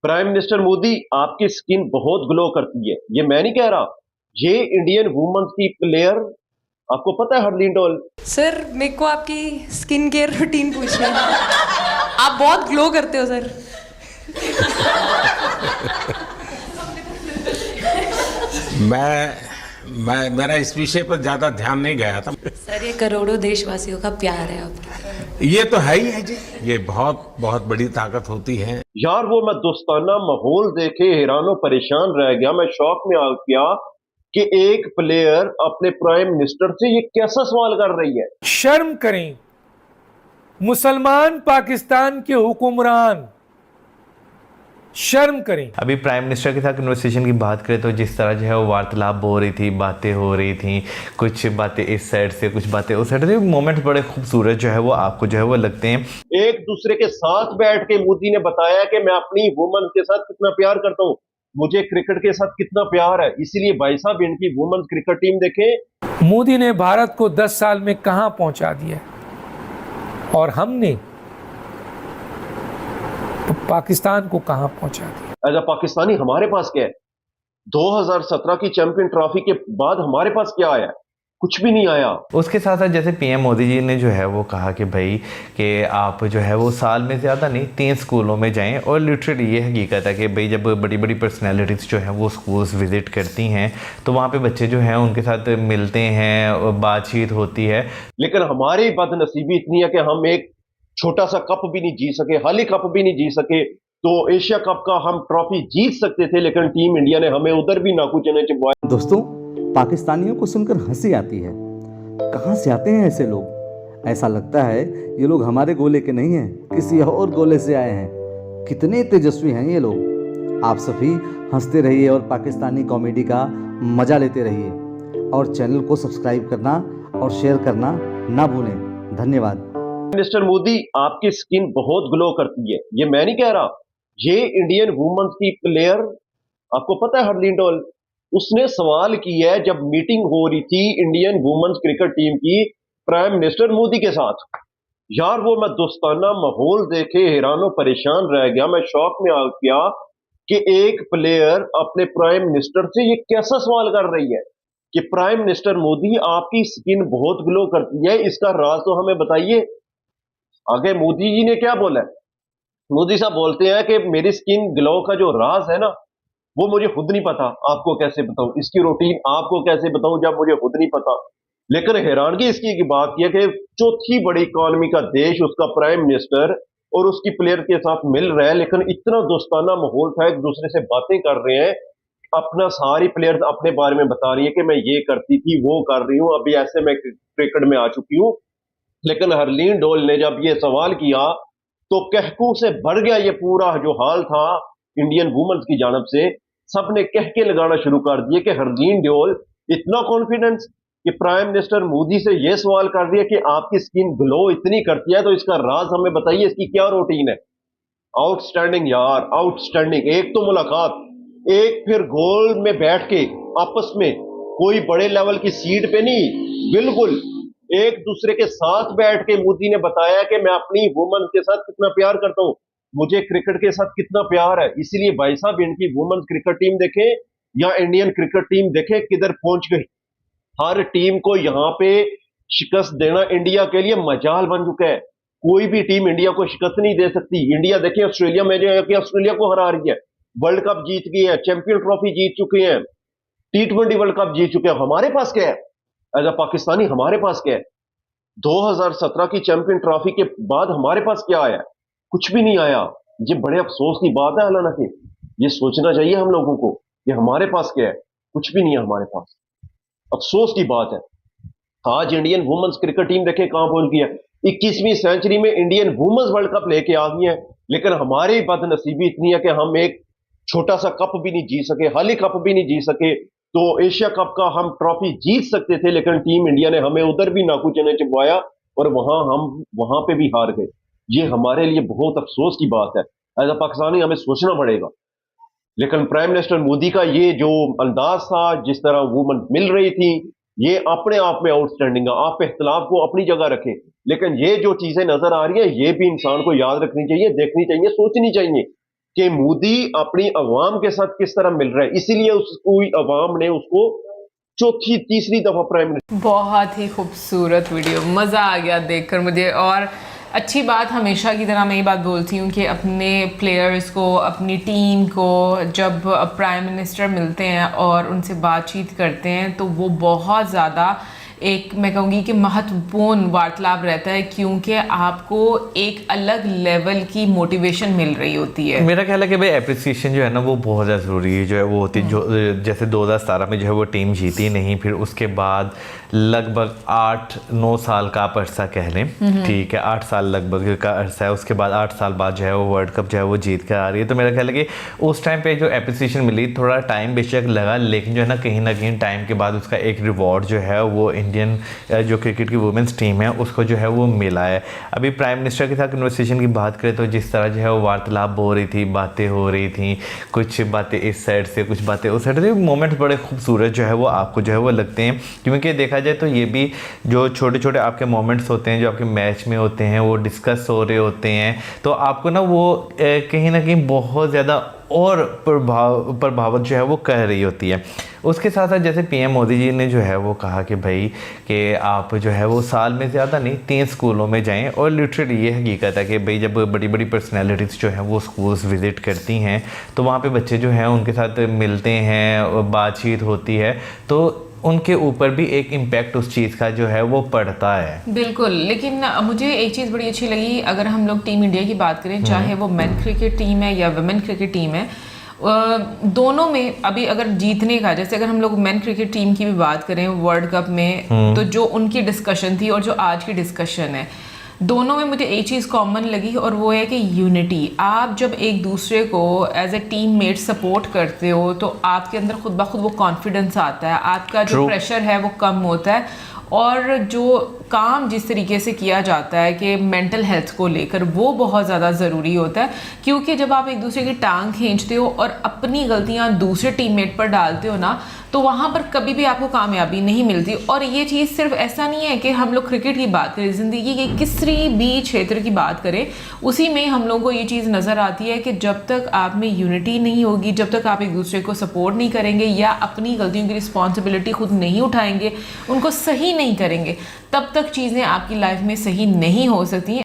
Prime minister Modi, आपकी skin बहुत glow करती है। ये मैं नहीं कह रहा, ये इंडियन वुमेन्स की प्लेयर, आपको पता है हरलीन डोल। सर मेरे को आपकी स्किन केयर रूटीन पूछनी है। आप बहुत ग्लो करते हो सर। मेरा इस विषय पर ज्यादा ध्यान नहीं गया था। सर ये करोड़ों देशवासियों का प्यार है आपके। ये तो है ही है जी, ये बहुत बहुत बड़ी ताकत होती है यार वो मैं दोस्ताना माहौल देखे हैरानो परेशान रह गया, मैं शौक में आ गया कि एक प्लेयर अपने प्राइम मिनिस्टर से ये कैसा सवाल कर रही है। शर्म करें मुसलमान पाकिस्तान के हुक्मरान, शर्म करें। अभी प्राइम मिनिस्टर के साथ कन्वर्सेशन की बात करें तो जिस तरह जो है वो वार्तालाप हो रही थी, बातें हो रही थी, कुछ बातें इस साइड से कुछ बातें उस साइड से, मोमेंट बड़े खूबसूरत जो है वो आपको जो है वो लगते हैं। एक दूसरे के साथ बैठ के मोदी ने बताया कि मैं अपनी वुमन के साथ कितना प्यार करता हूं, मुझे क्रिकेट के साथ कितना प्यार है। इसीलिए भाई साहब इनकी वुमेन्स क्रिकेट टीम देखें। मोदी ने भारत को 10 साल में कहां पहुंचा दिया और हमने तो पाकिस्तान को कहां पहुंचा दिया। एज अ पाकिस्तानी हमारे पास क्या है? 2017 की चैंपियन ट्रॉफी के बाद हमारे पास क्या आया? कुछ भी नहीं आया। उसके साथ साथ जैसे पीएम मोदी जी ने जो है वो कहा कि भाई कि आप जो है वो साल में ज़्यादा नहीं 3 स्कूलों में जाएं, और लिटरली ये हकीकत है कि भाई जब बड़ी बड़ी पर्सनैलिटीज़ जो हैं वो स्कूल्स विज़िट करती हैं तो वहाँ पे बच्चे जो हैं उनके साथ मिलते हैं और बातचीत होती है। लेकिन हमारी बदनसीबी इतनी है कि हम एक छोटा सा कप भी नहीं जीत सके, हाली कप भी नहीं जीत सके। तो एशिया कप का हम ट्रॉफी जीत सकते थे, लेकिन टीम इंडिया ने हमें उधर भी नाकू चने चुभवाए। दोस्तों, पाकिस्तानियों को सुनकर हंसी आती है। कहाँ से आते हैं ऐसे लोग? ऐसा लगता है ये लोग हमारे गोले के नहीं हैं, किसी और गोले से आए हैं। कितने तेजस्वी हैं ये लोग। आप सभी हंसते रहिए और पाकिस्तानी कॉमेडी का मजा लेते रहिए, और चैनल को सब्सक्राइब करना और शेयर करना ना भूलें। धन्यवाद। मिस्टर मोदी, आपकी स्किन बहुत ग्लो करती है। ये मैं नहीं कह रहा, ये इंडियन वुमेन्स की प्लेयर, आपको पता है हरलीन डोल, उसने सवाल किया है जब मीटिंग हो रही थी इंडियन वुमेन्स क्रिकेट टीम की प्राइम मिनिस्टर मोदी के साथ। यार वो मैं दोस्ताना माहौल देखे हैरानो परेशान रह गया, मैं शौक में आ गया कि एक प्लेयर अपने प्राइम मिनिस्टर से ये कैसा सवाल कर रही है कि प्राइम मिनिस्टर मोदी, आपकी स्किन बहुत ग्लो करती है, इसका राज तो हमें बताइए। आगे मोदी जी ने क्या बोला है? मोदी साहब बोलते हैं कि मेरी स्किन ग्लो का जो राज है ना, वो मुझे खुद नहीं पता, आपको कैसे बताऊं, इसकी रूटीन आपको कैसे बताऊं जब मुझे खुद नहीं पता। लेकिन हैरानगी इसकी की बात यह कि चौथी बड़ी इकोनॉमी का देश, उसका प्राइम मिनिस्टर और उसकी प्लेयर के साथ मिल रहा है, लेकिन इतना दोस्ताना माहौल था, एक दूसरे से बातें कर रहे हैं, अपना सारी प्लेयर अपने बारे में बता रही है कि मैं ये करती थी, वो कर रही हूं, अभी ऐसे मैं क्रिकेट में आ चुकी हूं। लेकिन हरलीन डोल ने जब ये सवाल किया तो कहकू से भर गया ये पूरा जो हाल था इंडियन वुमेन्स की जानब से। सबने कहके लगाना शुरू कर दिए कि हरलीन डोल इतना कॉन्फिडेंस कि प्राइम मिनिस्टर मोदी से ये सवाल कर रही है कि आपकी स्किन ग्लो इतनी करती है, तो इसका राज हमें बताइए, इसकी क्या रूटीन है। आउटस्टैंडिंग यार, आउटस्टैंडिंग। एक तो मुलाकात, एक फिर गोल में बैठ के आपस में, कोई बड़े लेवल की सीट पे नहीं, बिल्कुल एक दूसरे के साथ बैठ के मोदी ने बताया कि मैं अपनी वुमेन के साथ कितना प्यार करता हूं, मुझे क्रिकेट के साथ कितना प्यार है। इसीलिए भाई साहब इनकी वुमेन्स क्रिकेट टीम देखें या इंडियन क्रिकेट टीम देखें किधर पहुंच गई। हर टीम को यहां पे शिकस्त देना इंडिया के लिए मजाल बन चुका है। कोई भी टीम इंडिया को शिकस्त नहीं दे सकती। इंडिया देखिए ऑस्ट्रेलिया में जो है कि ऑस्ट्रेलिया को हरा रही है, वर्ल्ड कप जीत गई है, चैंपियन ट्रॉफी जीत चुके हैं, T20 वर्ल्ड कप जीत चुके हैं। हमारे पास क्या है? एज अ पाकिस्तानी हमारे पास क्या है? 2017 की चैंपियन ट्रॉफी के बाद हमारे पास क्या आया? कुछ भी नहीं आया। ये बड़े अफसोस की बात है। हालांकि ये सोचना चाहिए हम लोगों को कि हमारे पास क्या है, कुछ भी नहीं है हमारे पास। अफसोस की बात है। आज इंडियन वुमेन्स क्रिकेट टीम देखे कहां पहुंच गई है। 21वीं सेंचुरी में इंडियन वुमेन्स वर्ल्ड कप लेके आ गई है, लेकिन हमारी बदनसीबी इतनी है कि हम एक छोटा सा कप भी नहीं जीत सके, हाली कप भी नहीं जीत सके। तो एशिया कप का हम ट्रॉफी जीत सकते थे, लेकिन टीम इंडिया ने हमें उधर भी नाकू चने चुभवाया और वहां पे भी हार गए। ये हमारे लिए बहुत अफसोस की बात है। एज अ पाकिस्तानी हमें सोचना पड़ेगा। लेकिन प्राइम मिनिस्टर मोदी का ये जो अंदाज था, जिस तरह वुमेन मिल रही थी, ये अपने आप में आउटस्टैंडिंग है। आप इख्तलाफ को अपनी जगह रखें, लेकिन ये जो चीजें नजर आ रही है, ये भी इंसान को याद रखनी चाहिए, देखनी चाहिए, सोचनी चाहिए कि मोदी अपनी अवाम के साथ किस तरह मिल रहा है, इसीलिए उसको अवाम ने उसको चौथी तीसरी दफा प्राइम मिनिस्टर। बहुत ही खूबसूरत वीडियो, मज़ा आ गया देखकर मुझे। और अच्छी बात, हमेशा की तरह मैं ये बात बोलती हूँ कि अपने प्लेयर्स को, अपनी टीम को जब प्राइम मिनिस्टर मिलते हैं और उनसे बातचीत करते हैं तो वो बहुत ज़्यादा एक, मैं कहूँगी कि महत्वपूर्ण वार्तालाप रहता है, क्योंकि आपको एक अलग लेवल की मोटिवेशन मिल रही होती है। मेरा ख्याल है कि भाई एप्रिसिएशन जो है ना वो बहुत ज़्यादा ज़रूरी है, जो है वो होती है। जो जैसे 2017 में जो है वो टीम जीती नहीं, फिर उसके बाद लगभग 8-9 साल का आप अरसा कह लें, ठीक है, 8 साल लगभग का अरसा है। उसके बाद 8 साल बाद जो है वो वर्ल्ड कप जो है वो जीत कर आ रही है। तो मेरा ख्याल है कि उस टाइम पे जो एप्रिसिएशन मिली, थोड़ा टाइम बेशक लगा, लेकिन जो है ना कहीं टाइम के बाद उसका एक रिवॉर्ड जो है वो इंडियन जो क्रिकेट की वुमेंस टीम है उसको जो है वो मिला है। अभी प्राइम मिनिस्टर के साथ कन्वर्सेशन की बात करें तो जिस तरह जो है वो वार्तालाप हो रही थी, बातें हो रही थी, कुछ बातें इस साइड से, कुछ बातें उस साइड से, मोमेंट बड़े खूबसूरत जो है वो आपको जो है वो लगते हैं। क्योंकि देखा जाए तो ये भी जो छोटे छोटे आपके मोमेंट्स होते हैं जो आपके मैच में होते हैं, वो डिस्कस हो रहे होते हैं, तो आपको ना वो कहीं ना कहीं बहुत ज़्यादा और प्रभावित जो है वो कर रही होती है। उसके साथ साथ जैसे पीएम मोदी जी ने जो है वो कहा कि भाई कि आप जो है वो साल में ज़्यादा नहीं 3 स्कूलों में जाएं, और लिटरली ये हकीकत है कि भाई जब बड़ी बड़ी पर्सनैलिटीज़ जो हैं वो स्कूल्स विज़िट करती हैं तो वहाँ पे बच्चे जो हैं उनके साथ मिलते हैं, बातचीत होती है, तो उनके ऊपर भी एक इम्पैक्ट उस चीज़ का जो है वो पड़ता है। बिल्कुल, लेकिन मुझे एक चीज़ बड़ी अच्छी लगी, अगर हम लोग टीम इंडिया की बात करें, चाहे वो मेन क्रिकेट टीम है या वुमेन क्रिकेट टीम है, दोनों में अभी अगर जीतने का, जैसे अगर हम लोग मेन क्रिकेट टीम की भी बात करें वर्ल्ड कप में, तो जो उनकी डिस्कशन थी और जो आज की डिस्कशन है, दोनों में मुझे एक चीज़ कॉमन लगी और वो है कि यूनिटी। आप जब एक दूसरे को as a teammate support करते हो तो आपके अंदर खुद ब खुद वो कॉन्फिडेंस आता है, आपका जो प्रेशर है वो कम होता है, और जो काम जिस तरीके से किया जाता है कि मेंटल हेल्थ को लेकर, वो बहुत ज़्यादा ज़रूरी होता है। क्योंकि जब आप एक दूसरे की टांग खींचते हो और अपनी गलतियां दूसरे टीममेट पर डालते हो ना, तो वहाँ पर कभी भी आपको कामयाबी नहीं मिलती। और ये चीज़ सिर्फ ऐसा नहीं है कि हम लोग क्रिकेट की बात करें, ज़िंदगी के किसी भी क्षेत्र की बात करें, उसी में हम लोगों को ये चीज़ नज़र आती है कि जब तक आप में यूनिटी नहीं होगी, जब तक आप एक दूसरे को सपोर्ट नहीं करेंगे या अपनी गलतियों की रिस्पॉन्सिबिलिटी खुद नहीं उठाएंगे, उनको सही नहीं करेंगे, तब तक चीज़ें आपकी लाइफ में सही नहीं हो सकती।